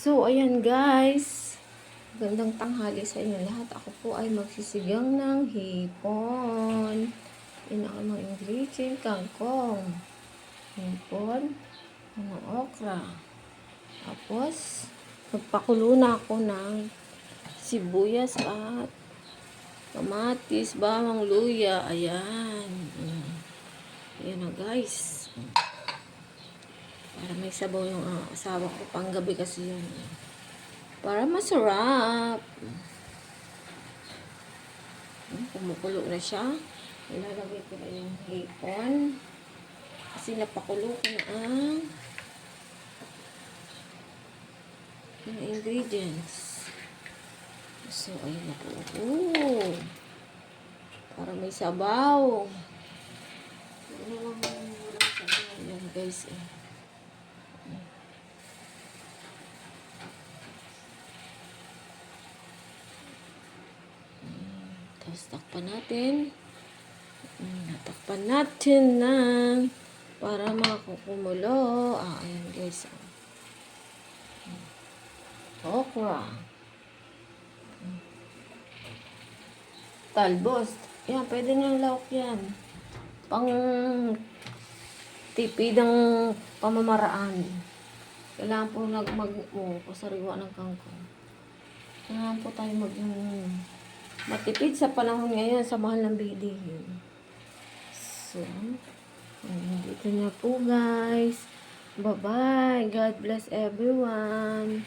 So, ayan guys. Gandang tanghali sa inyo lahat. Ako po ay magsisigang ng hipon. Yun ang mga ingredient. Kangkong, hipon, mga okra. Tapos, magpakulo na ako ng sibuyas at kamatis, bawang, luya. Ayan. Ayan na guys. Para may sabaw yung asawa ko. Panggabi kasi yun. Para masarap. Kumukulo na siya. Ilalagay ko na yung hipon. Kasi napakulo ko na ang ingredients. So, ayun na po. Ooh. Para may sabaw. Ayan guys. Tapos takpan natin. Takpan natin ng para makukumulo. Ayan guys. Okra. Talbos. Yan, pwede niyang lauk yan. Pang tipid ang pamamaraan. Kailangan po pasariwa ng kangkong. Kailangan po tayo matipid sa panahon ngayon sa mahal ng bilihin. So, dito na po guys. Bye-bye. God bless everyone.